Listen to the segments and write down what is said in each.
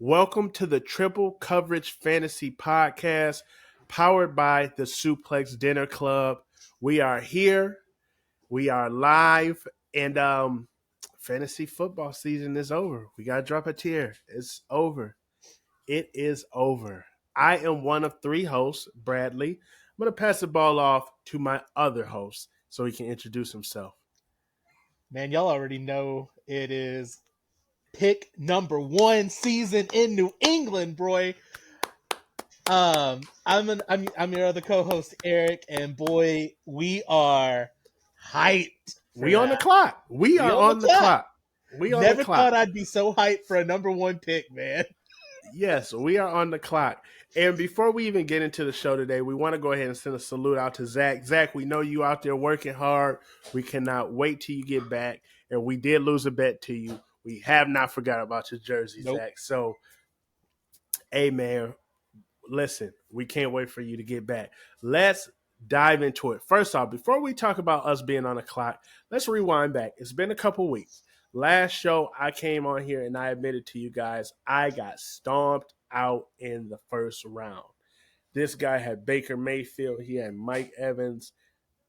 Welcome to the Triple Coverage Fantasy Podcast, powered by the Suplex Dinner Club. We are here. We are live, and fantasy football season is over. We got to drop a tier. It's over. It is over. I am one of three hosts, Bradley. I'm going to pass the ball off to my other host so he can introduce himself. Man, y'all already know it is pick number one season in New England, boy. I'm your other co-host Eric, and boy, we are hyped for We on the that. clock. We We are on the on the clock. clock. We on the Never clock. thought I'd be so hyped for a number one pick, man. Yes, we are on the clock. And before we even get into the show today, we want to go ahead and send a salute out to Zach. Zach, we know you out there working hard. We cannot wait till you get back. And we did lose a bet to you. We have not forgot about your jersey, Nope. Zach. So, hey, man, listen, we can't wait for you to get back. Let's dive into it. First off, before we talk about us being on the clock, let's rewind back. It's been a couple weeks. Last show, I came on here and I admitted to you guys I got stomped out in the first round. This guy had Baker Mayfield. He had Mike Evans.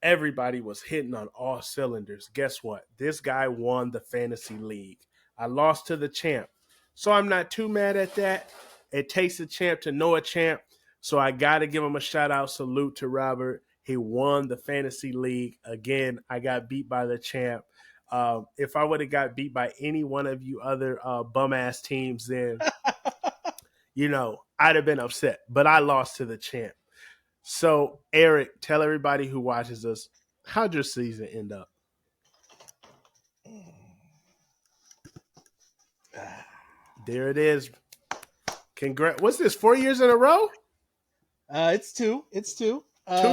Everybody was hitting on all cylinders. Guess what? This guy won the fantasy league. I lost to the champ. So I'm not too mad at that. It takes a champ to know a champ. So I got to give him a shout out salute to Robert. He won the fantasy league. Again, I got beat by the champ. If I would have got beat by any one of you other bum ass teams, then, I'd have been upset. But I lost to the champ. So, Eric, tell everybody who watches us, how'd your season end up? There it is. Congrats. What's this, 4 years in a row? It's two. 2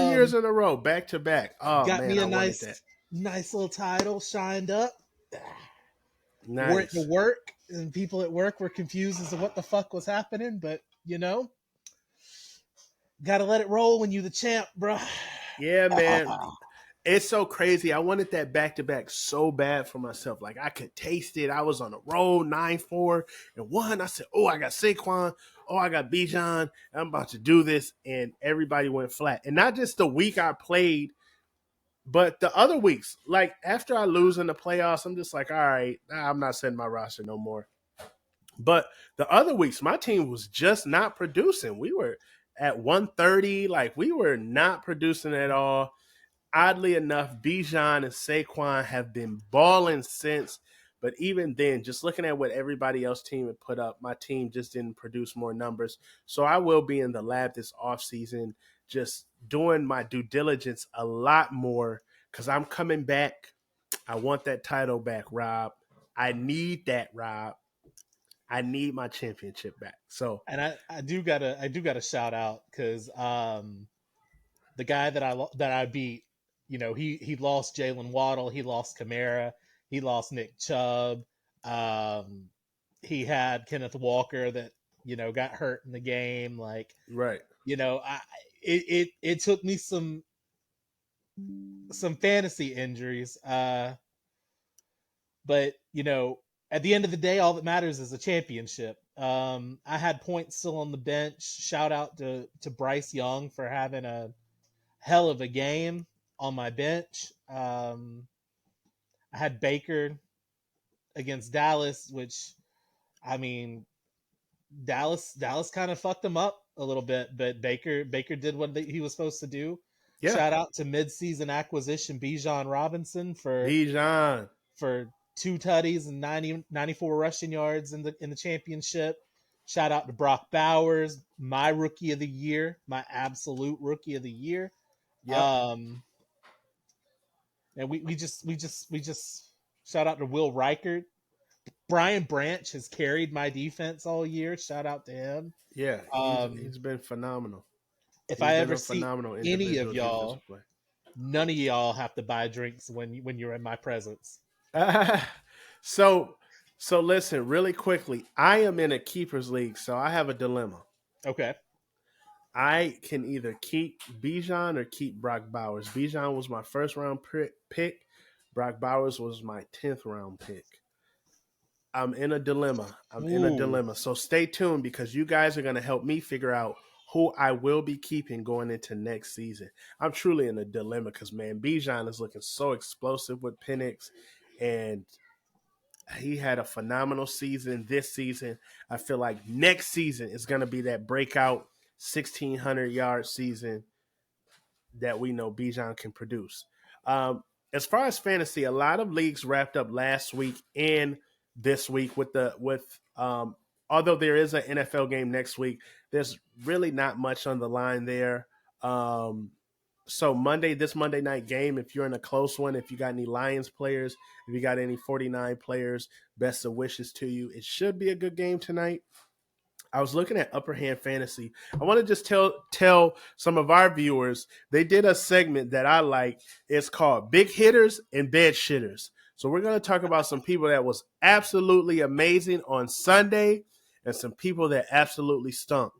years in a row, back to back. Oh, Got man, me a I wanted that. nice little title, shined up. Wore it to Nice. work, and people at work were confused as to what the fuck was happening, but gotta let it roll when you the champ, bro. Yeah, man. It's so crazy. I wanted that back to back so bad for myself. Like, I could taste it. I was on the road 9-4 and 1. I said, oh, I got Saquon. Oh, I got Bijan. I'm about to do this. And everybody went flat. And not just the week I played, but the other weeks. Like, after I lose in the playoffs, I'm just like, all right, I'm not setting my roster no more. But the other weeks, my team was just not producing. We were at 130. Like, we were not producing at all. Oddly enough, Bijan and Saquon have been balling since. But even then, just looking at what everybody else team had put up, my team just didn't produce more numbers. So I will be in the lab this offseason, just doing my due diligence a lot more because I'm coming back. I want that title back, Rob. I need that, Rob. I need my championship back. So, And I do gotta shout out because the guy that I beat, he lost Jalen Waddle, he lost Kamara, he lost Nick Chubb, um, he had Kenneth Walker that got hurt in the game. Like, right. I it took me some fantasy injuries, but at the end of the day, all that matters is a championship. I had points still on the bench. Shout out to Bryce Young for having a hell of a game on my bench. I had Baker against Dallas, which, I mean, Dallas kind of fucked them up a little bit, but Baker did what he was supposed to do. Yeah. Shout out to midseason acquisition Bijan Robinson Bijan. for 2 tutties and 94 rushing yards in the championship. Shout out to Brock Bowers, my rookie of the year, my absolute rookie of the year. Yep. And we just shout out to Will Reichert. Brian Branch has carried my defense all year. Shout out to him. Yeah, Um, he's been phenomenal. if He's I been ever a see phenomenal any of individual y'all, defensive player. none of y'all have to buy drinks when you're in my presence. So listen, really quickly. I am in a keepers league, so I have a dilemma. Okay. I can either keep Bijan or keep Brock Bowers. Bijan was my first round pick. Brock Bowers was my 10th round pick. I'm in a dilemma. I'm in a Ooh, dilemma. So stay tuned because you guys are going to help me figure out who I will be keeping going into next season. I'm truly in a dilemma because, man, Bijan is looking so explosive with Penix, and he had a phenomenal season this season. I feel like next season is going to be that breakout 1,600-yard season that we know Bijan can produce. As far as fantasy, a lot of leagues wrapped up last week and this week with although there is an NFL game next week, there's really not much on the line there. Um, so this Monday night game, if you're in a close one, if you got any Lions players, if you got any 49 players, best of wishes to you. It should be a good game tonight. I was looking at Upper Hand Fantasy. I want to just tell some of our viewers they did a segment that I like. It's called Big Hitters and Bad Shitters. So we're going to talk about some people that was absolutely amazing on Sunday and some people that absolutely stunk.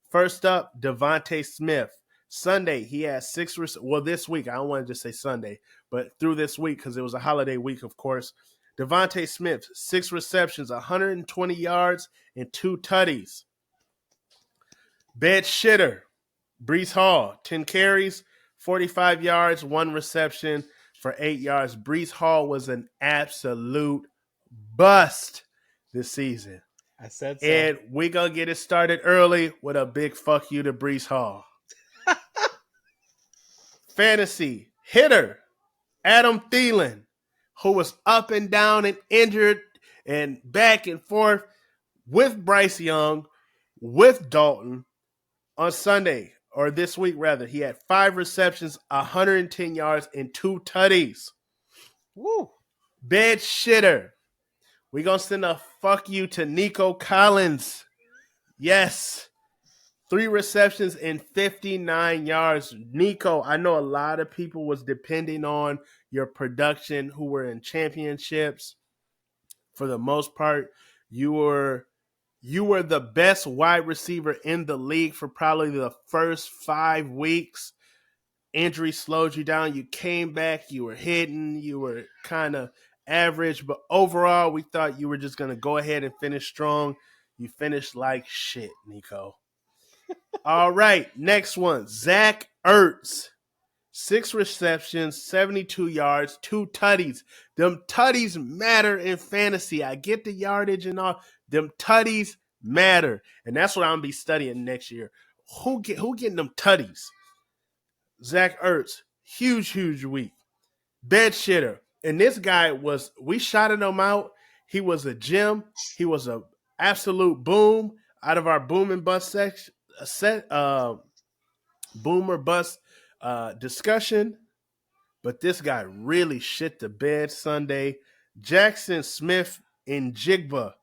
First up, Devontae Smith. Sunday, he had this week, I don't want to just say Sunday, but through this week because it was a holiday week, of course. Devontae Smith, 6 receptions, 120 yards, and 2 tutties. Bed shitter, Brees Hall, 10 carries, 45 yards, 1 reception for 8 yards. Brees Hall was an absolute bust this season. I said so. And we're going to get it started early with a big fuck you to Brees Hall. Fantasy hitter, Adam Thielen, who was up and down and injured and back and forth with Bryce Young, with Dalton. On Sunday, or this week rather, he had 5 receptions, 110 yards, and 2 tutties. Woo. Bed shitter. We gonna send a fuck you to Nico Collins. Yes. 3 receptions and 59 yards. Nico, I know a lot of people was depending on your production who were in championships. For the most part, you were the best wide receiver in the league for probably the first 5 weeks. Injury slowed you down. You came back. You were hitting. You were kind of average. But overall, we thought you were just going to go ahead and finish strong. You finished like shit, Nico. All right. Next one. Zach Ertz. 6 receptions, 72 yards, 2 tutties. Them tutties matter in fantasy. I get the yardage and all. Them tutties matter. And that's what I'm going to be studying next year. Who getting them tutties? Zach Ertz, huge week. Bed shitter. And this guy we shouted him out. He was a gem. He was a absolute boom out of our boom and bust boomer bust discussion. But this guy really shit the bed Sunday. Jackson Smith in Jigba,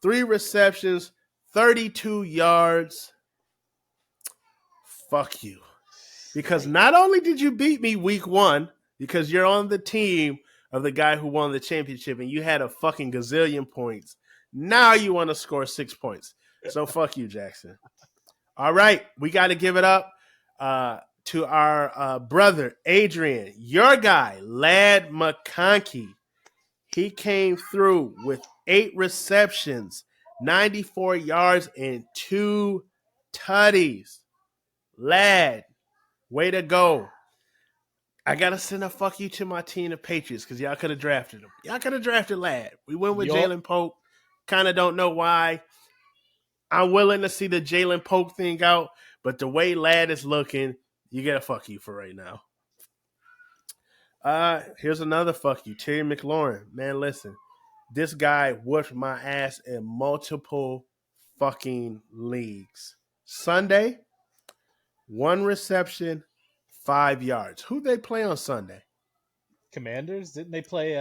3 receptions, 32 yards. Fuck you. Because not only did you beat me week 1, because you're on the team of the guy who won the championship and you had a fucking gazillion points. Now you want to score 6 points. So fuck you, Jackson. All right, we got to give it up to our brother, Adrian, your guy, Lad McConkey. He came through with 8 receptions, 94 yards, and 2 tutties. Lad, way to go. I got to send a fuck you to my team, the Patriots, because y'all could have drafted him. Y'all could have drafted Lad. We went with Yup. Jalen Pope. Kind of don't know why. I'm willing to see the Jalen Pope thing out, but the way Lad is looking, you get a fuck you for right now. Here's another fuck you, Terry McLaurin. Man, listen, this guy whooped my ass in multiple fucking leagues. Sunday, 1 reception, 5 yards. Who they play on Sunday? Commanders? Didn't they play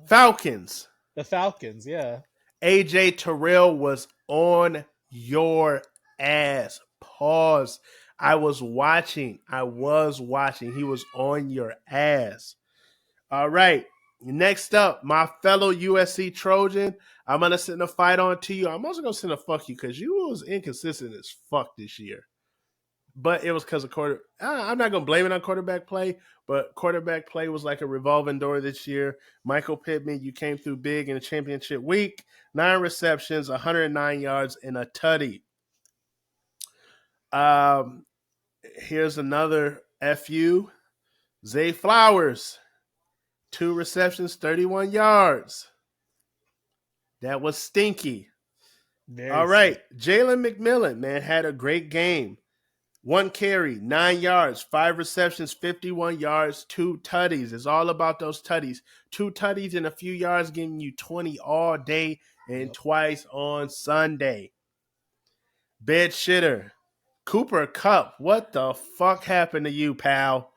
Falcons. the Falcons? Yeah. AJ Terrell was on your ass. Pause. I was watching. He was on your ass. All right. Next up, my fellow USC Trojan. I'm going to send a fight on to you. I'm also going to send a fuck you because you was inconsistent as fuck this year. but it was because of quarter. I'm not gonna blame it on quarterback play, but quarterback play was like a revolving door this year. Michael Pittman, you came through big in the championship week. 9 receptions, 109 yards, and a tutty. Um, Here's another FU. Zay Flowers, 2 receptions, 31 yards. That was stinky. Very All stink. right, Jalen McMillan, man, had a great game. 1 carry, 9 yards, 5 receptions, 51 yards, 2 tutties. It's all about those tutties. 2 tutties and a few yards getting you 20 all day and Yep. twice on Sunday. Bed shitter. Cooper Cup, what the fuck happened to you, pal?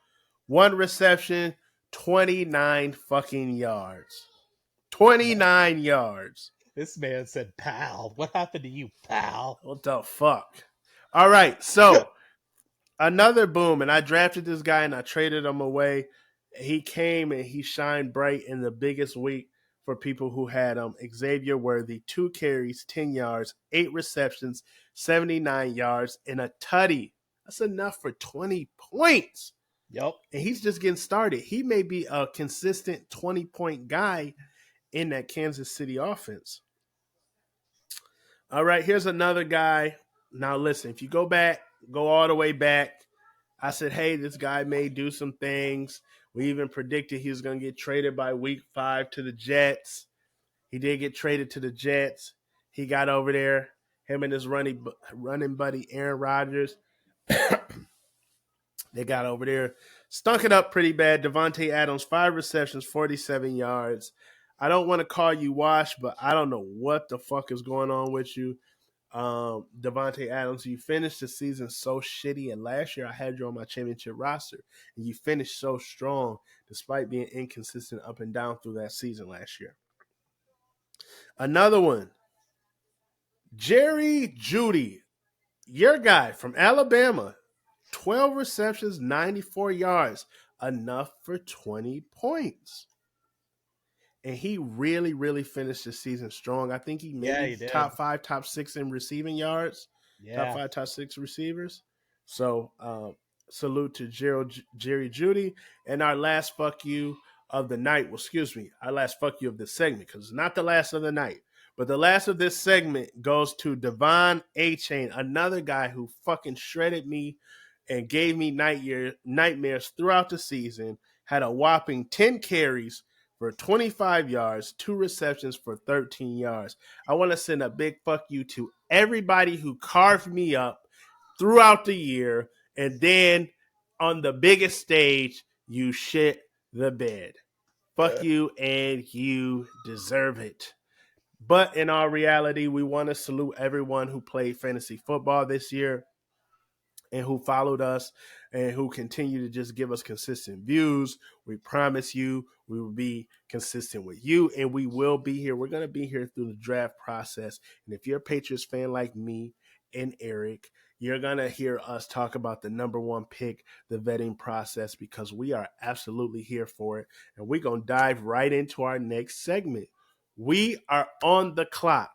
1 reception, 29 fucking yards. 29 yards. This man said, "Pal, what happened to you, pal?" What the fuck? All right, so another boom, and I drafted this guy and I traded him away. He came and he shined bright in the biggest week for people who had him. Xavier Worthy, 2 carries, 10 yards, 8 receptions, 79 yards, and a tutty. That's enough for 20 points. Yep. And he's just getting started. He may be a consistent 20-point guy in that Kansas City offense. All right, here's another guy. Now, listen, if you go all the way back, I said, hey, this guy may do some things. We even predicted he was going to get traded by week 5 to the Jets. He did get traded to the Jets. He got over there. Him and his running buddy, Aaron Rodgers, they got over there. Stunk it up pretty bad. Devontae Adams, 5 receptions, 47 yards. I don't want to call you washed, but I don't know what the fuck is going on with you. Devontae Adams, you finished the season so shitty, and last year I had you on my championship roster, and you finished so strong despite being inconsistent up and down through that season last year. Another one, Jerry Jeudy, your guy from Alabama, 12 receptions, 94 yards, enough for 20 points. And he really, really finished the season strong. I think he Yeah, maybe he did. top 5, top 6 in receiving yards, top Yeah. 5, top 6 receivers. So salute to Jerry Jeudy. And our last fuck you of the night, well, excuse me, our last fuck you of this segment, because it's not the last of the night. But the last of this segment goes to Devon A-Chain, another guy who fucking shredded me and gave me nightmares throughout the season. Had a whopping 10 carries for 25 yards, 2 receptions for 13 yards. I want to send a big fuck you to everybody who carved me up throughout the year, and then on the biggest stage, you shit the bed. Fuck you, and you deserve it. But in all reality, we want to salute everyone who played fantasy football this year and who followed us and who continue to just give us consistent views. We promise you we will be consistent with you, and we will be here. We're going to be here through the draft process. And if you're a Patriots fan like me and Eric, you're going to hear us talk about the number one pick, the vetting process, because we are absolutely here for it. And we're going to dive right into our next segment. We are on the clock.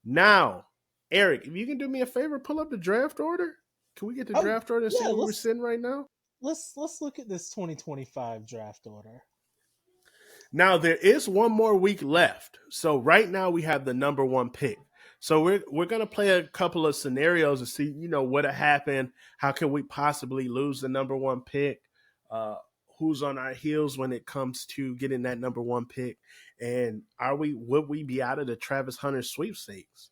Now, Eric, if you can do me a favor, pull up the draft order. Can we get the Oh, draft order and see yeah. where we're sitting right now? Let's look at this 2025 draft order. Now there is one more week left. So right now we have the number one pick. So we're gonna play a couple of scenarios to see, what happened. How can we possibly lose the number one pick? Uh, who's on our heels when it comes to getting that number one pick? And would we be out of the Travis Hunter sweepstakes?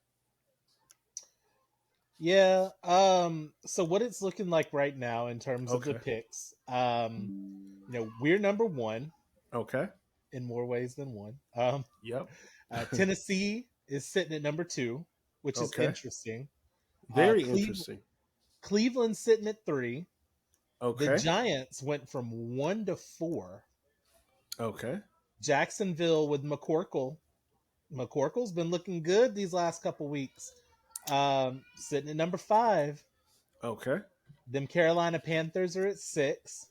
Yeah. So what it's looking like right now in terms of the Okay. picks, we're number one Okay. in more ways than one. Yep. Tennessee is sitting at number two, which is Okay. interesting. Very Cleve- interesting. Cleveland's sitting at three. The Okay. Giants went from 1 to 4. Okay. Jacksonville with McCorkle. McCorkle's been looking good these last couple weeks. Sitting at number 5. Okay. Them Carolina Panthers are at 6.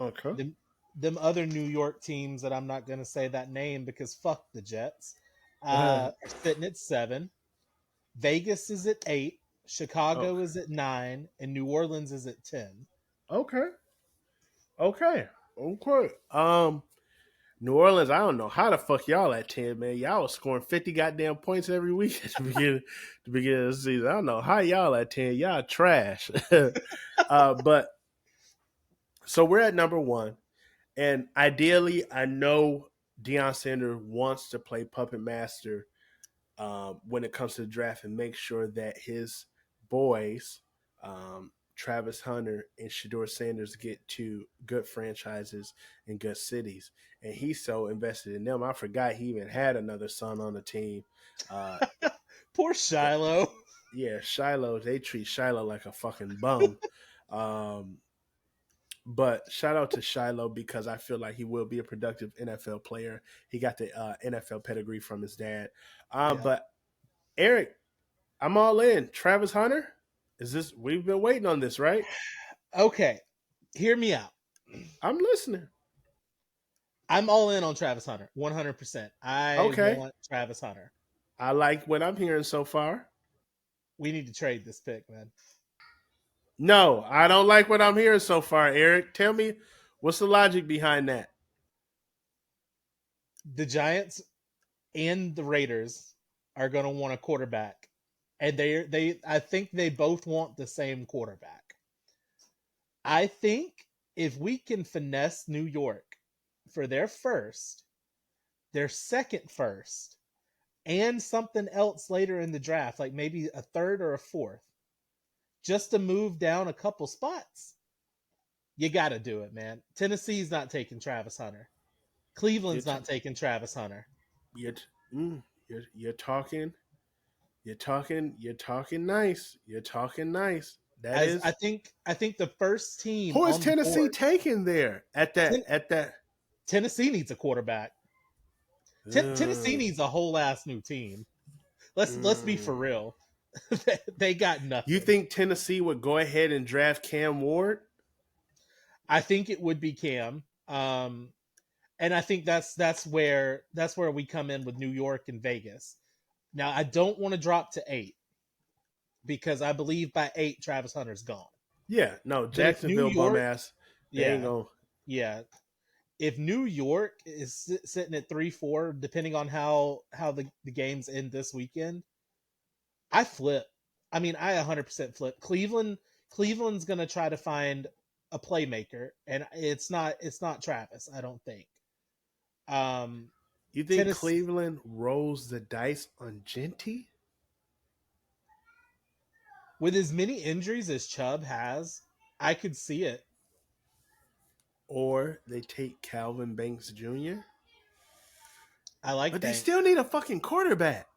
Okay. Them other New York teams that I'm not going to say that name because fuck the Jets are sitting at 7. Vegas is at 8. Oh, Chicago is at 9, and New Orleans is at 10. okay, okay, okay. New Orleans, I don't know how the fuck y'all at 10, man. Y'all was scoring 50 goddamn points every week at the beginning of the season. I don't know how y'all at 10. Y'all trash. But so we're at number one. And ideally, I know Deion Sanders wants to play puppet master when it comes to the draft and make sure that his boys, Travis Hunter and Shador Sanders, get to good franchises and good cities. And he's so invested in them. I forgot he even had another son on the team. Uh, Poor that Shiloh. yeah, Shiloh. They treat Shiloh like a fucking bum. Um, but shout out to Shiloh because I feel like he will be a productive NFL player. He got the NFL pedigree from his dad. Yeah. But Eric, I'm all in. Travis Hunter, is this? We've been waiting on this, right? Okay. Hear me out. I'm listening. I'm all in on Travis Hunter. 100%. I Okay, want Travis Hunter. I like what I'm hearing so far. We need to trade this pick, man. No, I don't like what I'm hearing so far, Eric. Tell me what's the logic behind that? The Giants and the Raiders are going to want a quarterback, and they I think they both want the same quarterback. I think if we can finesse New York for their first, their second first, and something else later in the draft, like maybe a third or a fourth, just to move down a couple spots, you got to do it, man. Tennessee's not taking Travis Hunter. You're Cleveland's t- not taking Travis Hunter. you're, t- you're talking. You're talking nice. You're talking nice. That As is. I think the first team Who is on the Tennessee board, taking there at that Ten- at that? Tennessee needs a quarterback. Tennessee Mm, needs a whole ass new team. Let's be for mm. real. They got You nothing. think Tennessee would go ahead and draft Cam Ward? I think it would be Cam. And I think that's where we come in with New York and Vegas. Now I don't want to drop to 8 because I believe by 8 Travis Hunter's gone. Yeah, no, But if New Jacksonville bum York, ass. They ain't yeah, gonna. yeah, if New York is sitting at 3-4, depending on how the games end this weekend, I flip. I mean, I 100% flip. Cleveland's gonna try to find a playmaker, and it's not Travis. I don't think. Um, You think Tennessee Cleveland rolls the dice on Genty, with as many injuries as Chubb has, I could see it. or they take Calvin Banks Jr.? I like But they Bank. still need a fucking quarterback.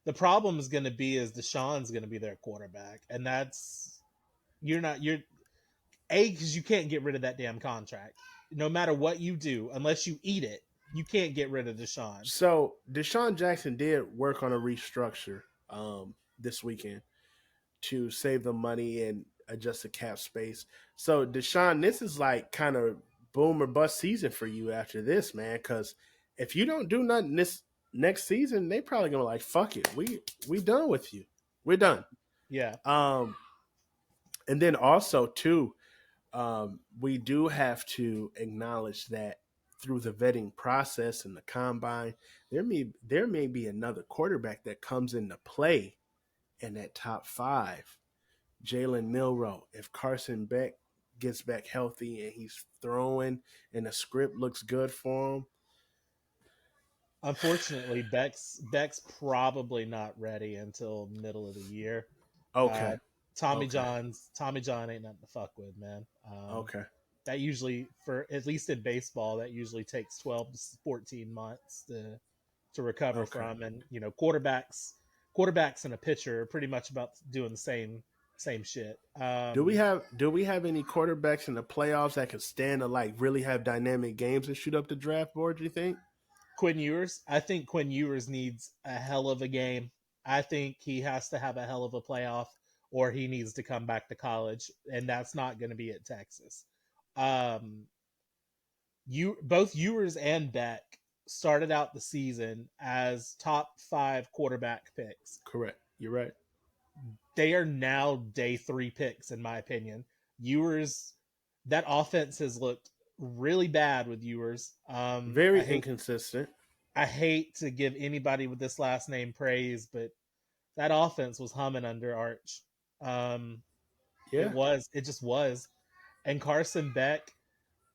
The problem is going to be is Deshaun's going to be their quarterback, and that's you're because you can't get rid of that damn contract. No matter what you do, unless you eat it, you can't get rid of Deshaun. So Deshaun Jackson did work on a restructure this weekend to save the money and adjust the cap space. So Deshaun, this is like kind of boom or bust season for you after this, man. Because if you don't do nothing this next season, they probably gonna like fuck it. We done with you. We're done. Yeah, Um, and then also too, we do have to acknowledge that through the vetting process and the combine, there may be another quarterback that comes into play in that top five. Jalen Milrow, if Carson Beck gets back healthy and he's throwing and the script looks good for him. unfortunately, Beck's probably not ready until middle of the year. Uh, Okay. Okay. Tommy John ain't nothing to fuck with, man. Okay. That usually, for at least in baseball, that usually takes 12 to 14 months to recover Okay. from. And quarterbacks and a pitcher are pretty much about doing the same shit. Do we have any quarterbacks in the playoffs that can stand to like really have dynamic games and shoot up the draft board, do you think? Quinn Ewers, I think Quinn Ewers needs a hell of a game. I think he has to have a hell of a playoff, or he needs to come back to college, and that's not going to be at Texas. Um, you both Ewers and Beck started out the season as top 5 quarterback picks. Correct. You're right. they are now day 3 picks, in my opinion. Ewers, that offense has looked really bad with Ewers. Very inconsistent. I hate to give anybody with this last name praise, but that offense was humming under Arch. Um, Yeah. it just was. And Carson Beck,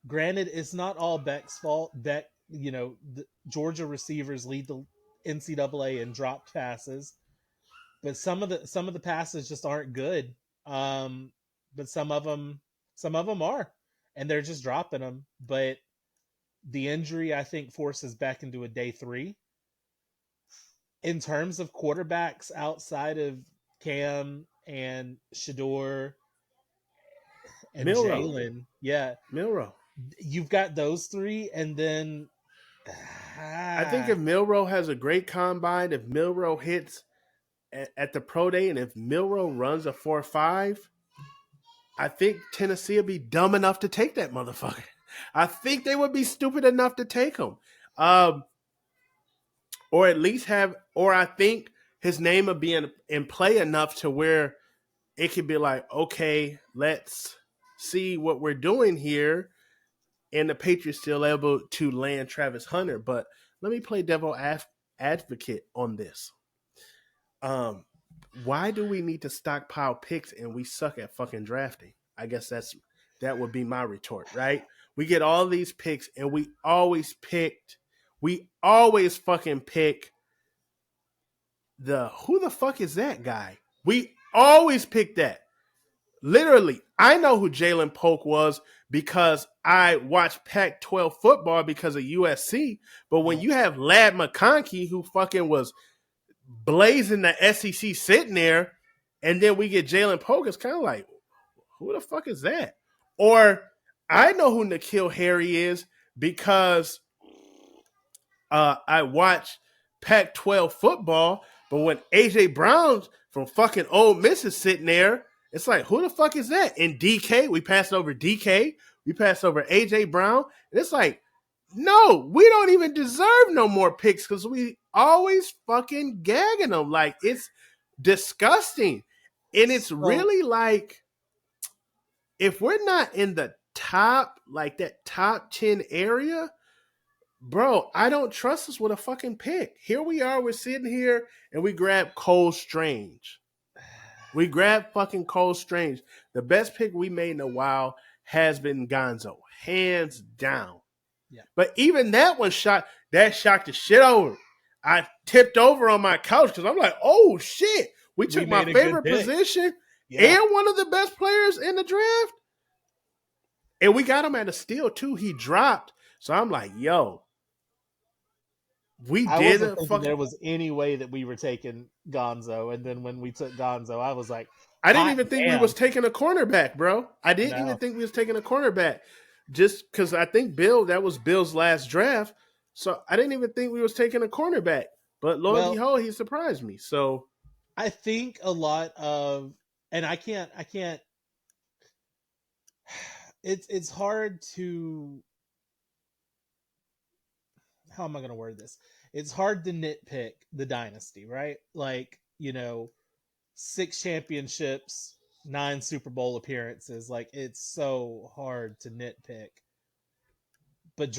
granted, it's not all Beck's fault. Beck, the Georgia receivers lead the NCAA in dropped passes, but some of the passes just aren't good. Um, but some of them are, and they're just dropping them. But the injury, I think, forces Beck into a day 3. In terms of quarterbacks outside of Cam and Shador and Milrow. Jalen, yeah, Milrow. you've got those 3, and then I think ah, if Milrow has a great combine, if Milrow hits at the pro day, and if Milrow runs a 4.5, I think Tennessee would be dumb enough to take that motherfucker. I think they would be stupid enough to take him. Um, or at least have, or I think his name would be in play enough to where it could be like, okay, let's see what we're doing here. And the Patriots still able to land Travis Hunter. But let me play devil advocate on this. Um, why do we need to stockpile picks and we suck at fucking drafting? I guess that would be my retort, right? We get all these picks and we always fucking pick who the fuck is that guy? We always pick that. Literally, I know who Jalen Polk was because I watched Pac-12 football because of USC. But when yep. you have Lad McConkey, who fucking was blazing the SEC sitting there, and then we get Jalen Polk, it's kind of like, who the fuck is that? Or I know who N'Keal Harry is because I watch Pac-12 football, but when AJ Brown from fucking Ole Miss is sitting there, it's like, who the fuck is that? And DK, we passed over DK, we passed over AJ Brown, and it's like, no, we don't even deserve no more picks because we always fucking gagging them. Like, it's disgusting. And it's So really like, if we're not in the top, like that top 10 area, bro, I don't trust us with a fucking pick. Here we are, we're sitting here and we grab Cole Strange. We grab fucking Cole Strange. The best pick we made in a while has been Gonzo, hands down. yeah, But even that shocked the shit over. I tipped over on my couch because I'm like, oh shit, we we took my made a good favorite pick. position Yeah, and one of the best players in the draft. And we got him at a steal too. He dropped. So I'm like, yo, we I did wasn't a thinking there fucking. was any way that we were taking Gonzo, and then when we took Gonzo, I was like, I didn't hot even think we damn. was taking a cornerback, bro. I didn't even No, think we was taking a cornerback, just because I think that was Bill's last draft. So I didn't even think we was taking a cornerback. But lo and well, behold, he surprised me. So I think a lot of, and I can't. It's hard to, how am I going to word this? It's hard to nitpick the dynasty, right? Like, 6 championships, 9 Super Bowl appearances. Like, it's so hard to nitpick. But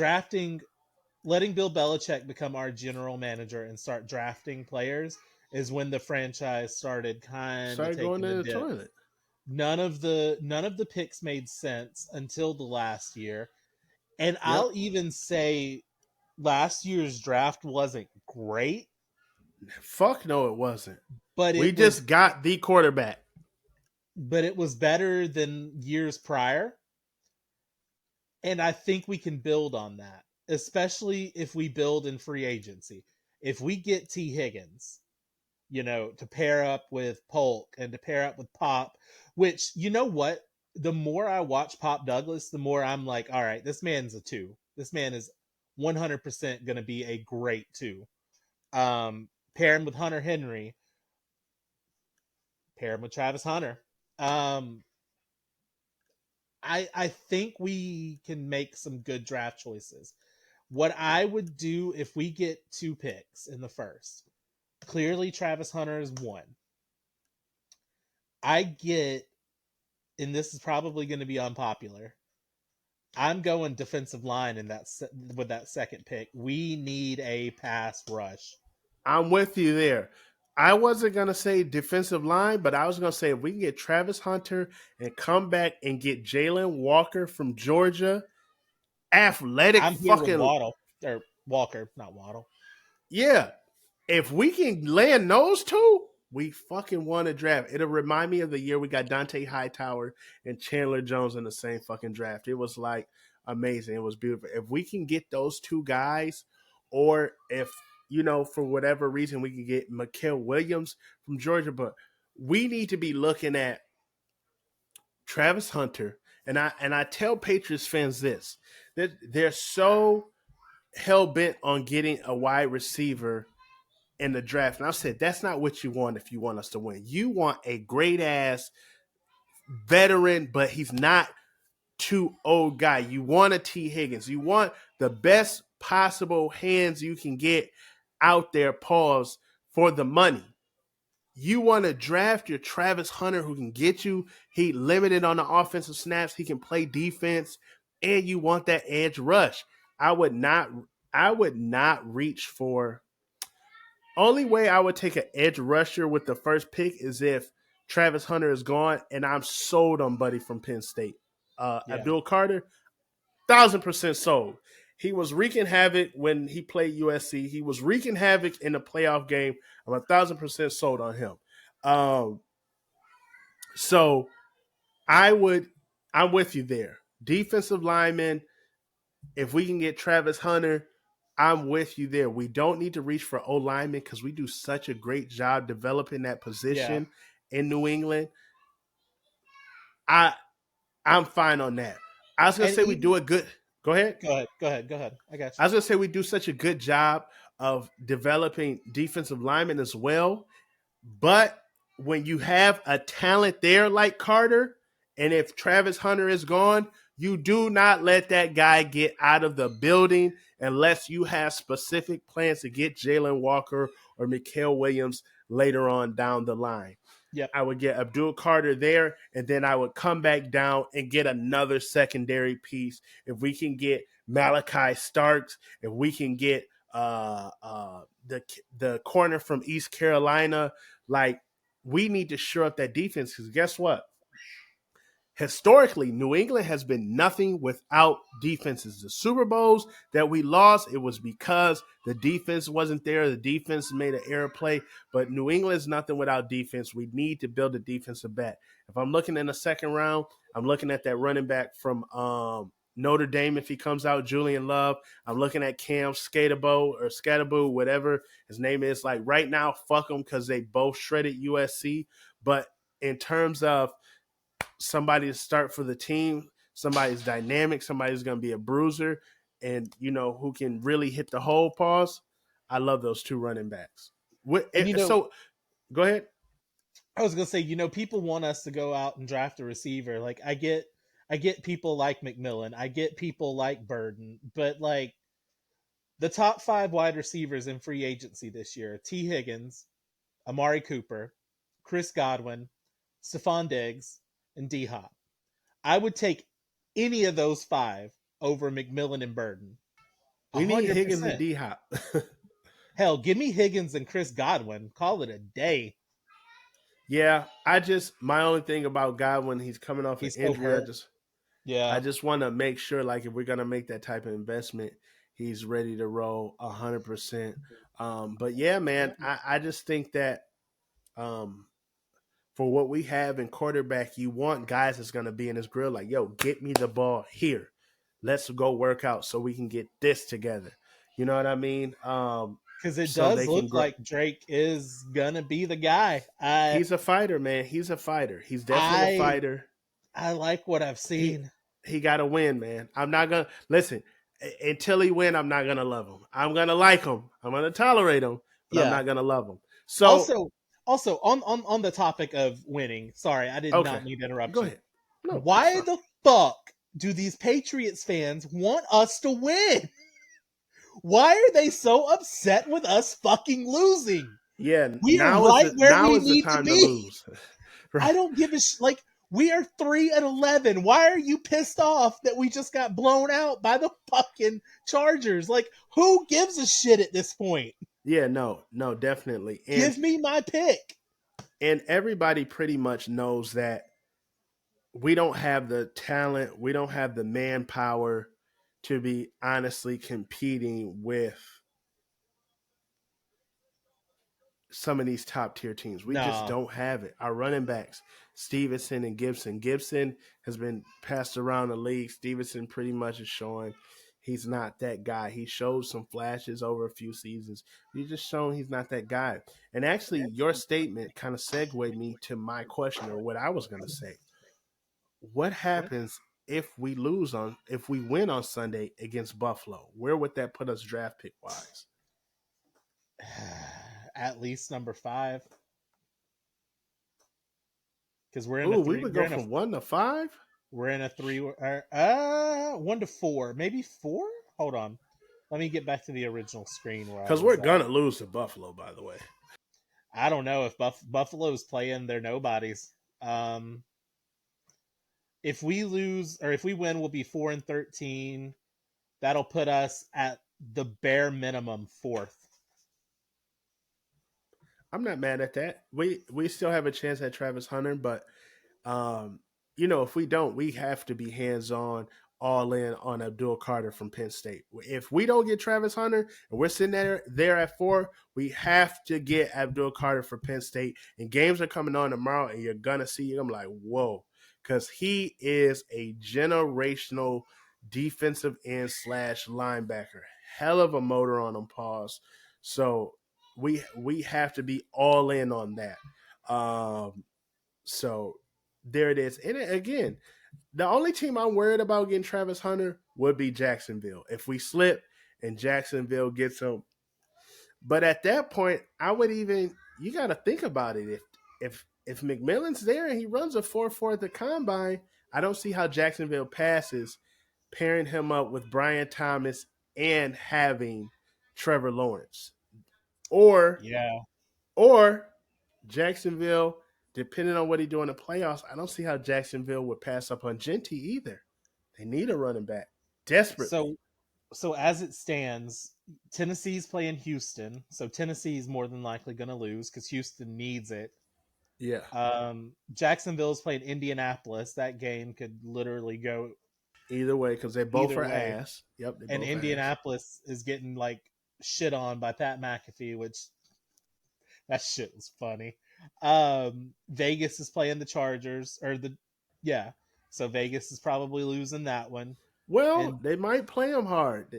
letting Bill Belichick become our general manager and start drafting players is when the franchise started kind of started going taking a to the dip. toilet. None of the picks made sense until the last year. And Yep. I'll even say last year's draft wasn't great, Fuck no, it wasn't. but We it was just got the quarterback. but it was better than years prior. And I think we can build on that, especially if we build in free agency. If we get T. Higgins, to pair up with Polk and to pair up with Pop, which, you know what? The more I watch Pop Douglas, the more I'm like, all right, this man's a 2. This man is 100% going to be a great 2. Pair him with Hunter Henry, pair him with Travis Hunter. Um, I think we can make some good draft choices. What I would do if we get 2 picks in the first, clearly Travis Hunter is 1. I get, and this is probably going to be unpopular. I'm going defensive line in with that second pick. We need a pass rush. I'm with you there. I wasn't gonna say defensive line, but I was gonna say if we can get Travis Hunter and come back and get Jalen Walker from Georgia, athletic I'm here with fucking Waddle or Walker, not Waddle. yeah. If we can land those two, we fucking won a draft. It'll remind me of the year we got Dante Hightower and Chandler Jones in the same fucking draft. It was like amazing. It was beautiful. If we can get those two guys, or if for whatever reason we can get Mikael Williams from Georgia, but we need to be looking at Travis Hunter. And I tell Patriots fans this, that they're so hell bent on getting a wide receiver in the draft. And I said, that's not what you want if you want us to win. You want a great ass veteran, but he's not too old guy. You want a T. Higgins. You want the best possible hands you can get out there, pause, for the money. You want to draft your Travis Hunter who can get you. He limited on the offensive snaps. He can play defense, and you want that edge rush. I would not. I would not reach for. Only way I would take an edge rusher with the first pick is if Travis Hunter is gone, and I'm sold on Buddy from Penn State. Yeah. Abdul Carter, 1,000% sold. He was wreaking havoc when he played USC. He was wreaking havoc in the playoff game. I'm 1,000% sold on him. Um, so I would, I'm with you there. Defensive lineman, if we can get Travis Hunter, I'm with you there. We don't need to reach for O lineman because we do such a great job developing that Yeah. position in New England. I I'm fine on that. I was gonna And say we do even a good. Go ahead. go ahead, go ahead, go ahead. I got I you. was gonna say we do such a good job of developing defensive linemen as well. But when you have a talent there like Carter, and if Travis Hunter is gone, you do not let that guy get out of the building unless you have specific plans to get Jalen Walker or Mikael Williams later on down the line. Yep. I would get Abdul Carter there, and then I would come back down and get another secondary piece. If we can get Malachi Starks, if we can get the corner from East Carolina, like we need to shore up that defense because guess what? Historically, New England has been nothing without defenses. The Super Bowls that we lost, it was because the defense wasn't there. The defense made an error play, but New England is nothing without defense. We need to build a defensive back. If I'm looking in the second round, I'm looking at that running back from Notre Dame if he comes out, Julian Love. I'm looking at Cam Skattebo, whatever his name is. Like right now, fuck them because they both shredded USC. But in terms of somebody to start for the team, somebody's dynamic, somebody's going to be a bruiser, and who can really hit the hole. Pause. I love those two running backs. And So go ahead. I was gonna say, people want us to go out and draft a receiver. Like I get people like McMillan, I get people like Burden, but like the top 5 wide receivers in free agency this year: T. Higgins, Amari Cooper, Chris Godwin, Stephon Diggs, and D Hop. I would take any of those 5 over McMillan and Burden. We need Higgins and 100%. D Hop. Hell, give me Higgins and Chris Godwin. Call it a day. Yeah, my only thing about Godwin, he's coming off an He's so injury. hurt. I Yeah. just want to make sure, like, if we're gonna make that type of investment, he's ready to roll 100%. But yeah, man, I just think that um, for what we have in quarterback, you want guys that's gonna be in his grill, like, yo, get me the ball here. Let's go work out so we can get this together. You know what I mean? Because it So does they can look grow. like Drake is gonna be the guy. I He's a fighter, man. He's a fighter. He's definitely a I fighter. I like what I've he seen. he got to win, man. I'm not gonna listen until he win. I'm not gonna love him. I'm gonna like him. I'm gonna tolerate him, but I'm Yeah. not gonna love him. So Also on the topic of winning. Sorry, I did okay, not mean to go interrupt you. ahead. No, it's Why fine. the fuck do these Patriots fans want us to win? Why are they so upset with us fucking losing? Yeah, We are right where now we is the need to time to be. lose. Right. I don't give a like. We are 3-11. Why are you pissed off that we just got blown out by the fucking Chargers? Like, who gives a shit at this point? Yeah, no, no, definitely. Give me my pick. And everybody pretty much knows that we don't have the talent, we don't have the manpower to be honestly competing with some of these top tier teams. We just No, don't have it. Our running backs, Stevenson and Gibson. Gibson has been passed around the league. Stevenson pretty much is showing he's not that guy. He showed some flashes over a few seasons. He's just shown he's not that guy. And actually, your statement kind of segued me to my question or what I was going to say. What happens if we win on Sunday against Buffalo? Where would that put us draft pick wise? at least number 5 because we're in a Oh, we three. would go from 1 to 5. We're in a 3. 1 to 4, maybe 4. Hold on, let me get back to the original screen where I Because we're was at. gonna lose to Buffalo, by the way. I don't know if Buffalo's playing their nobodies. Um, if we lose or if we win, we'll be 4-13. That'll put us at the bare minimum 4th. I'm not mad at that. We still have a chance at Travis Hunter, but um, if we don't, we have to be hands on, all in on Abdul Carter from Penn State. If we don't get Travis Hunter and we're sitting there at 4, we have to get Abdul Carter for Penn State. And games are coming on tomorrow, and you're gonna see him like, whoa, because he is a generational defensive end slash linebacker. Hell of a motor on him. Pause. So we have to be all in on that. So there it is. And again, the only team I'm worried about getting Travis Hunter would be Jacksonville. If we slip and Jacksonville gets him, but at that point, I would even you got to think about it. If McMillan's there and he runs a 4.4 at the combine, I don't see how Jacksonville passes pairing him up with Brian Thomas and having Trevor Lawrence, or Yeah. or Jacksonville, depending on what he do in the playoffs, I don't see how Jacksonville would pass up on Genty either. They need a running back desperately. So so as it stands, Tennessee's playing Houston. So Tennessee's more than likely going to lose because Houston needs it. Yeah. Jacksonville's playing Indianapolis. That game could literally go Either way, because they both either are way. ass. Yep, they And both ass. Indianapolis is getting like shit on by Pat McAfee, which that shit was funny. Vegas is playing the Chargers or the yeah. So Vegas is probably losing that one. Well, And they might play them hard.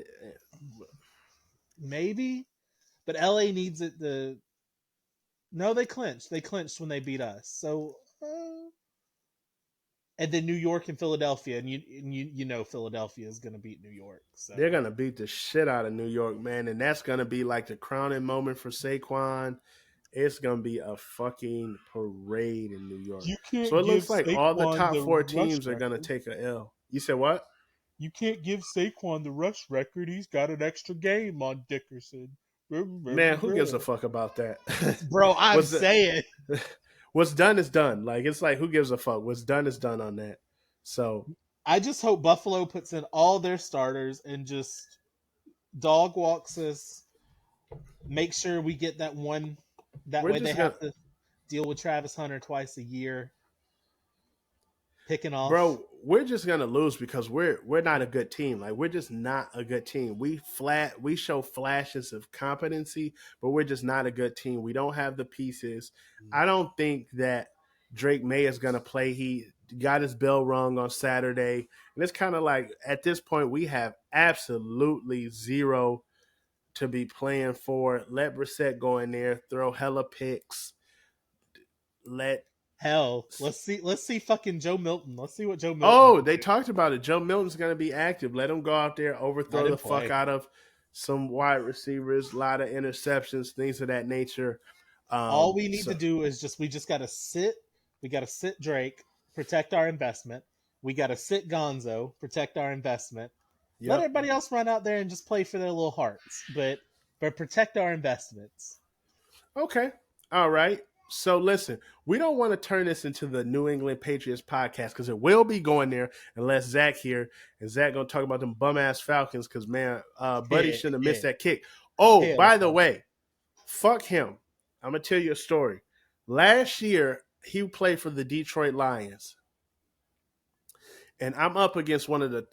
maybe but LA needs it to no, they clinched. They clinched when they beat us. So and then New York and Philadelphia, and you know Philadelphia is going to beat New York. They're So gonna beat the shit out of New York, man, and that's gonna be like the crowning moment for Saquon. It's gonna be a fucking parade in New York. you So can't it give looks like all the Saquon top the four rush teams are gonna record. take a L. You said what? You can't give Saquon the rush record. He's got an extra game on Dickerson. Man, who gives a fuck about that? Bro, I'm what's the, saying. what's done is done. Like it's like who gives a fuck? What's done is done on that. So I just hope Buffalo puts in all their starters and just dog walks us. Make sure we get that one. That we're way they just gonna have to deal with Travis Hunter twice a year, picking off. we're just gonna lose because we're not a good team. Like we're just not a good team. We show flashes of competency, but we're just not a good team. We don't have the pieces. I don't think that Drake May is gonna play. He got his bell rung on Saturday, and it's kind of like at this point we have absolutely zero to be playing for. Let Brissett go in there, throw hella picks. Let Hell, let's see fucking Joe Milton. Let's see what Joe Milton Oh, can they do. talked about it. Joe Milton's going to be active. Let him go out there, Let overthrow him the fuck play. out of some wide receivers, a lot of interceptions, things of that nature. All we need to So, do is just we just got to sit. We got to sit Drake, protect our investment. We got to sit Gonzo, protect our investment. Let yep. everybody else run out there and just play for their little hearts, but protect our investments. Okay. All right. So listen, we don't want to turn this into the New England Patriots podcast because it will be going there unless Zach here and Zach gonna talk about them bum ass Falcons because man, Buddy Yeah, shouldn't have yeah. missed that kick. Oh, Hell by the no. way, fuck him. I'm gonna tell you a story. Last year he played for the Detroit Lions, and I'm up against one of the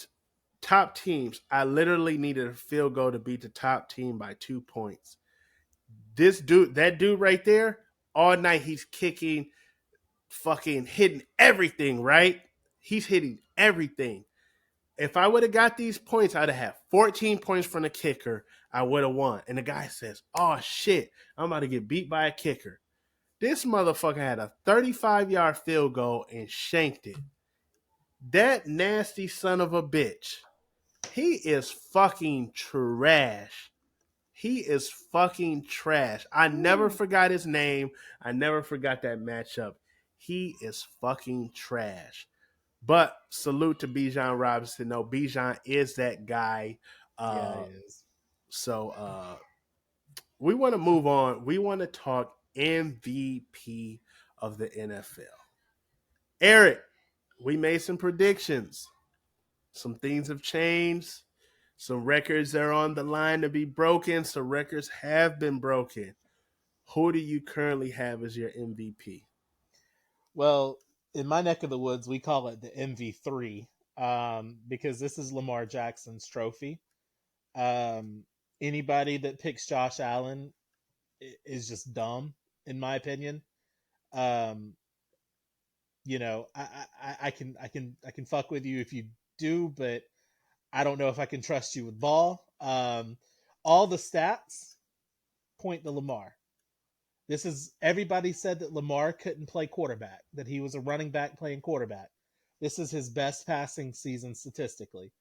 top teams. I literally needed a field goal to beat the top team by 2 points. This dude, that dude right there, all night he's kicking, fucking hitting everything, right? He's hitting everything. If I would have got these points, I'd have had 14 points from the kicker. I would have won. And the guy says, oh shit, I'm about to get beat by a kicker. This motherfucker had a 35-yard field goal and shanked it. That nasty son of a bitch. He is fucking trash. He is fucking trash. I never Ooh. forgot his name. I never forgot that matchup. He is fucking trash. But salute to Bijan Robinson. No, Bijan is that guy. Yeah, he Uh, is. so we want to move on. We want to talk MVP of the NFL. Eric, we made some predictions. Some things have changed. Some records are on the line to be broken. Some records have been broken. Who do you currently have as your MVP? Well, in my neck of the woods, we call it the MV3 because this is Lamar Jackson's trophy. Um, Anybody that picks Josh Allen is just dumb, in my opinion. Um, I can fuck with you if you do, but I don't know if I can trust you with ball. All the stats point to Lamar. This is everybody said that Lamar couldn't play quarterback, that he was a running back playing quarterback. This is his best passing season statistically. Yes.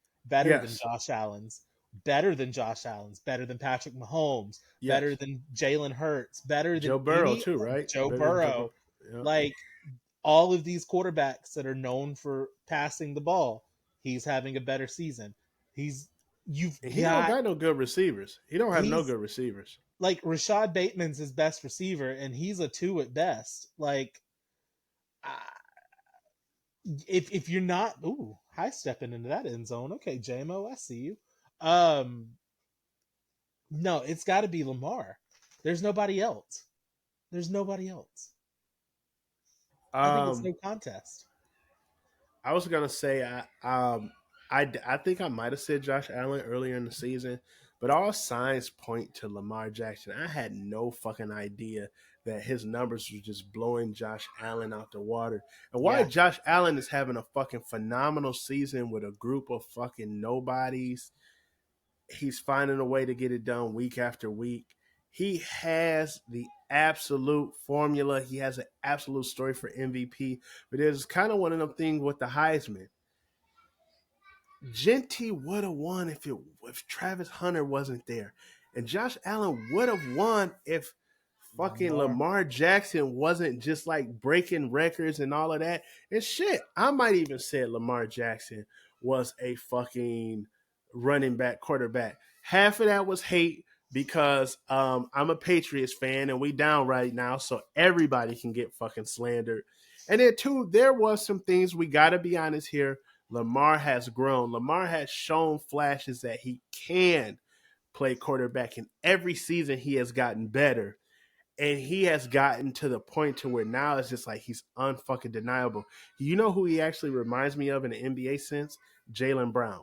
Better than Josh Allen's, better than Patrick Mahomes, better Yes. than Jalen Hurts, better than Joe Burrow any too, right? Joe Better than Joe Burrow. Burrow. Yeah. Like all of these quarterbacks that are known for passing the ball, he's having a better season. He's you've And he don't got got no good receivers. He don't have no he's good receivers. like Rashad Bateman's his best receiver, and he's a two at best. Like, if you're not, high stepping into that end zone. Okay, JMO, I see you. Um, no, it's got to be Lamar. There's nobody else. There's nobody else. I think it's Um, no contest. I was gonna say I think I might have said Josh Allen earlier in the season, but all signs point to Lamar Jackson. I had no fucking idea that his numbers were just blowing Josh Allen out the water. And why Yeah, Josh Allen is having a fucking phenomenal season with a group of fucking nobodies. He's finding a way to get it done week after week. He has the absolute formula. He has an absolute story for MVP. But there's kind of one of them things with the Heisman. Genty would have won if Travis Hunter wasn't there, and Josh Allen would have won if fucking Lamar. Lamar Jackson wasn't just like breaking records and all of that. And shit, I might even say Lamar Jackson was a fucking running back quarterback. Half of that was hate because I'm a Patriots fan and we down right now, so everybody can get fucking slandered. And then two, there was some things we got to be honest here. Lamar has grown. Lamar has shown flashes that he can play quarterback, and every season he has gotten better, and he has gotten to the point to where now it's just like he's unfucking deniable. You know who he actually reminds me of in the NBA sense? Jalen Brown.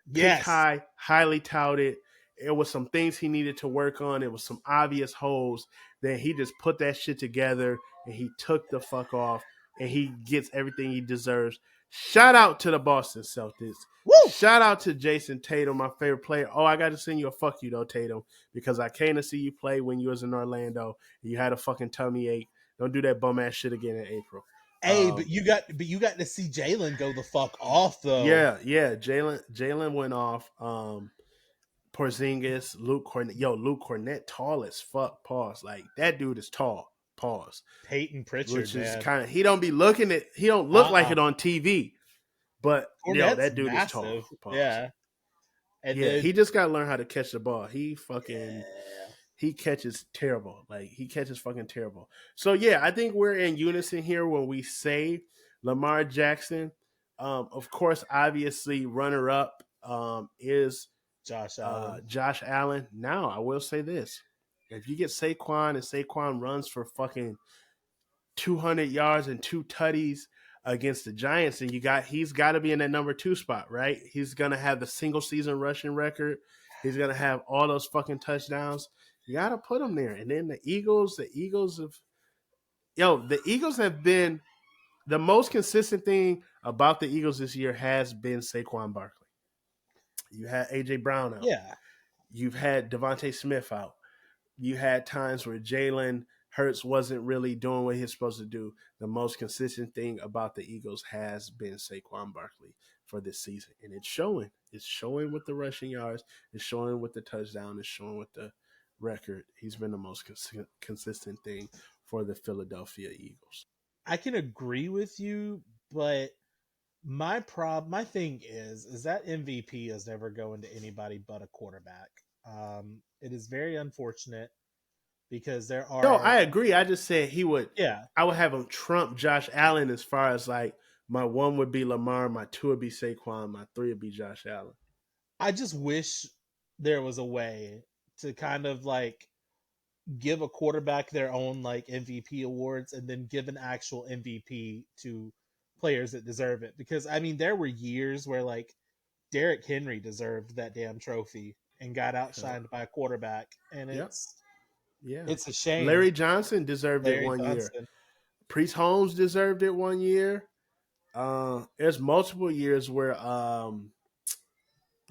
Picked Yes. high, highly touted. It was some things he needed to work on. It was some obvious holes. Then he just put that shit together and he took the fuck off and he gets everything he deserves. Shout out to the Boston Celtics. Woo! Shout out to Jason Tatum, my favorite player. Oh, I got to send you a fuck you though, Tatum, because I came to see you play when you was in Orlando and you had a fucking tummy ache. Don't do that bum ass shit again in April. Hey, but you got to see Jalen go the fuck off though. Yeah. Jalen went off. Porzingis, Luke Cornett. Yo, Luke Cornett, tall as fuck. Pause. Like that dude is tall. Pause. Peyton Pritchard, Which is man. kind of he don't be looking at he don't look like Uh-uh. it on TV, but yo, Cornette's that dude is tall. massive. Pause. Yeah. And Yeah, then he just got to learn how to catch the ball. He fucking yeah. he catches terrible. Like he catches fucking terrible. So yeah, I think we're in unison here when we say Lamar Jackson. Of course, obviously, runner up is Josh Allen. Josh Allen. Now, I will say this: if you get Saquon and Saquon runs for fucking 200 yards and two tutties against the Giants, and he's got to be in that number two spot, right? He's gonna have the single season rushing record. He's gonna have all those fucking touchdowns. You got to put him there. And then the Eagles have been the most consistent thing about the Eagles this year has been Saquon Barkley. You had AJ Brown out. Yeah. You've had Devontae Smith out. You had times where Jalen Hurts wasn't really doing what he's supposed to do. The most consistent thing about the Eagles has been Saquon Barkley for this season. And it's showing. It's showing with the rushing yards. It's showing with the touchdown. It's showing with the record. He's been the most consistent thing for the Philadelphia Eagles. I can agree with you, but my thing is that MVP is never going to anybody but a quarterback. It is very unfortunate because there No, are, I agree. I just said yeah, I would have him trump Josh Allen as far as like my one would be Lamar, my two would be Saquon, my three would be Josh Allen. I just wish there was a way to kind of like give a quarterback their own like MVP awards and then give an actual MVP to players that deserve it. Because I mean, there were years where like Derrick Henry deserved that damn trophy and got Yeah. outshined by a quarterback, and Yep. Yeah. it's a shame. Larry Johnson deserved it Larry one year. Johnson. Priest Holmes deserved it one year. There's multiple years where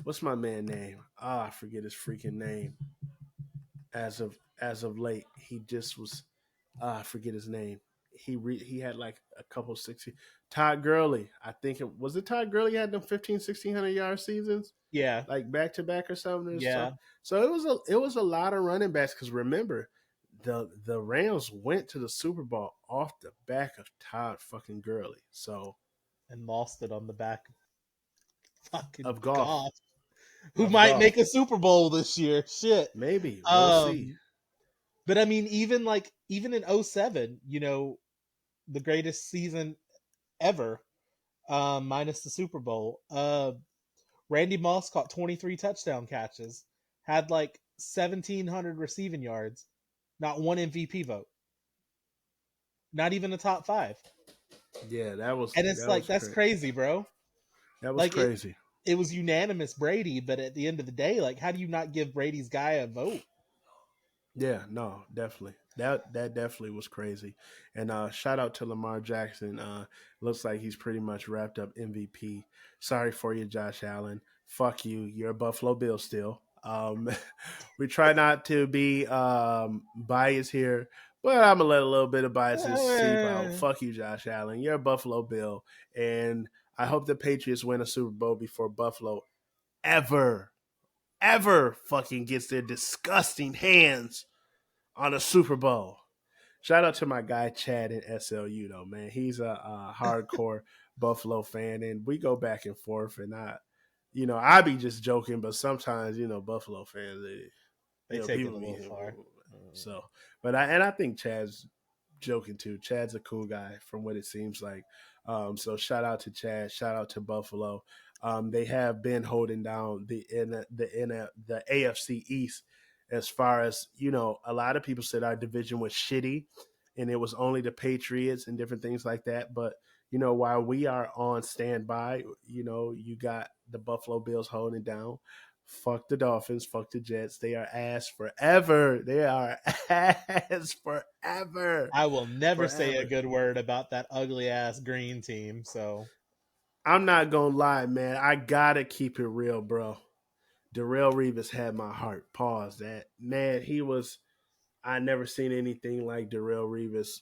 what's my man name? I forget his freaking name. As of late, he just was I forget his name. He had like a couple 60. Todd Gurley, I think it Todd Gurley had them 15 1600 yard seasons Yeah, like back to back or something or yeah, something. So it was a lot of running backs because remember the Rams went to the Super Bowl off the back of Todd fucking Gurley. So and lost it on the back of fucking of golf Goff, who of might golf make a Super Bowl this year. Shit. maybe we'll see. Um, but I mean, even in '07, the greatest season ever, minus the Super Bowl. Randy Moss caught 23 touchdown catches, had like 1,700 receiving yards, not one MVP vote, not even a top five. Yeah, that was And it's that like was that's crazy. crazy, bro. That was Like it, crazy. it was unanimous Brady, but at the end of the day, like how do you not give Brady's guy a vote? Yeah, no, definitely. That definitely was crazy. And shout out to Lamar Jackson. Looks like he's pretty much wrapped up MVP. Sorry for you, Josh Allen. Fuck you. You're a Buffalo Bill still. We try not to be biased here, but I'm gonna let a little bit of biases seep out. Eh, Fuck you, Josh Allen. You're a Buffalo Bill, and I hope the Patriots win a Super Bowl before Buffalo ever, ever fucking gets their disgusting hands on a Super Bowl. Shout out to my guy Chad in SLU though, man. He's a hardcore Buffalo fan, and we go back and forth. And I be just joking, but sometimes Buffalo fans, they take it people a be little far. so. But I think Chad's joking too. Chad's a cool guy from what it seems like. So shout out to Chad. Shout out to Buffalo. They have been holding down the AFC East as far as a lot of people said our division was shitty and it was only the Patriots and different things like that. But while we are on standby, you got the Buffalo Bills holding it down. Fuck the Dolphins. Fuck the Jets. They are ass forever. They are ass forever. I will never say a Forever. good word about that ugly ass green team. So I'm not gonna lie, man. I gotta keep it real, bro. Darrell Revis had my heart. Pause that. Man, he was I never seen anything like Darrell Revis.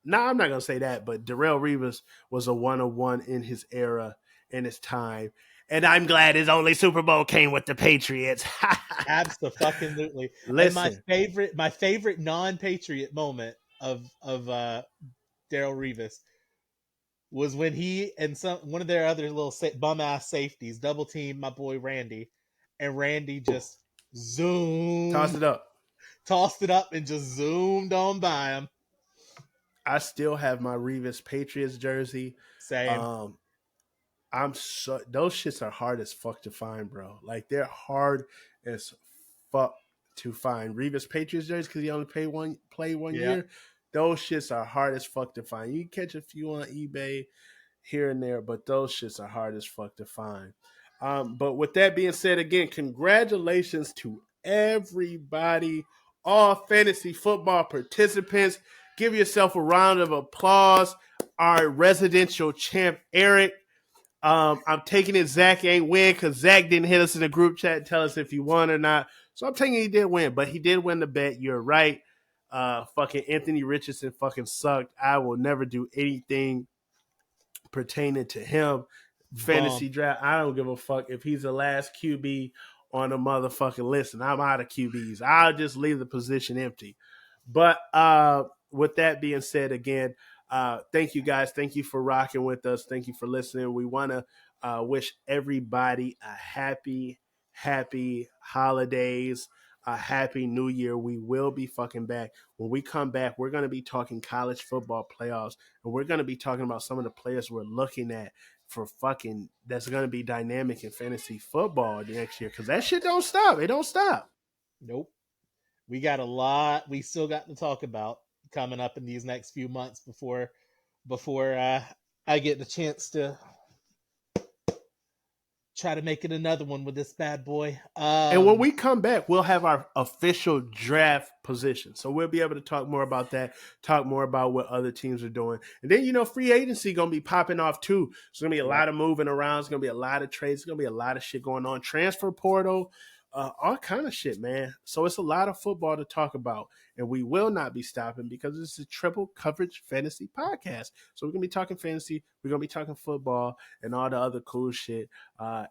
No, I'm not gonna say that, but Darrell Revis was a 101 in his era, in his time. And I'm glad his only Super Bowl came with the Patriots. absolutely. And my Listen, favorite, my favorite non-Patriot moment of Daryl Revis was when he and one of their other little bum ass safeties double teamed my boy Randy, and Randy just toss zoom it up. tossed it up and just zoomed on by him. I still have my Revis Patriots jersey. Same. Um, I'm so those shits are hard as fuck to find, bro. Like they're hard as fuck to find. Revis Patriots jerseys because he only play one Yeah. year. Those shits are hard as fuck to find. You can catch a few on eBay here and there, but those shits are hard as fuck to find. But with that being said, again, congratulations to everybody, all fantasy football participants. Give yourself a round of applause. Our residential champ, Eric. I'm taking it Zach ain't win because Zach didn't hit us in the group chat and tell us if he won or not. So I'm taking he did win, but he did win the bet. You're right. Fucking Anthony Richardson fucking sucked. I will never do anything pertaining to him. Bum. Fantasy draft, I don't give a fuck if he's the last QB on the motherfucking list, and I'm out of QBs. I'll just leave the position empty. But with that being said, again, thank you guys. Thank you for rocking with us. Thank you for listening. We want to wish everybody a happy holidays, a happy new year. We will be fucking back. When we come back, we're going to be talking college football playoffs, and we're going to be talking about some of the players we're looking at for fucking that's going to be dynamic in fantasy football next year because that shit don't stop. It don't stop. Nope. We got a lot we still got to talk about coming up in these next few months before I get the chance to try to make it another one with this bad boy. And when we come back, we'll have our official draft position. So we'll be able to talk more about that, talk more about what other teams are doing. And then, free agency going to be popping off too. There's going to be a lot of moving around. There's going to be a lot of trades. There's going to be a lot of shit going on. Transfer portal, all kind of shit, man. So it's a lot of football to talk about. And we will not be stopping because this is a triple coverage fantasy podcast. So we're going to be talking fantasy. We're going to be talking football and all the other cool shit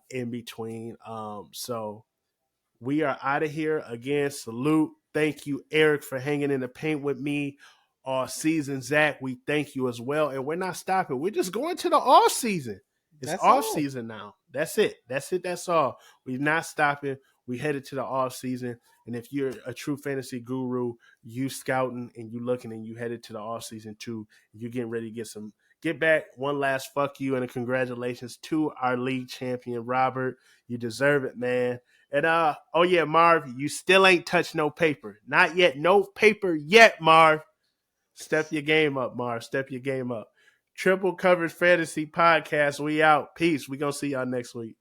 in between. So we are out of here. Again, salute. Thank you, Eric, for hanging in the paint with me all season. Zach, we thank you as well. And we're not stopping. We're just going to the off season. It's That's off all. season now. That's it. That's all. We're not stopping. We headed to the off season. And if you're a true fantasy guru, you scouting and you looking and you headed to the off season too, you're getting ready to get back. One last fuck you and a congratulations to our league champion, Robert. You deserve it, man. And oh yeah, Marv, you still ain't touched no paper. Not yet. No paper yet, Marv. Step your game up, Marv. Step your game up. Triple Coverage Fantasy Podcast. We out. Peace. We gonna see y'all next week.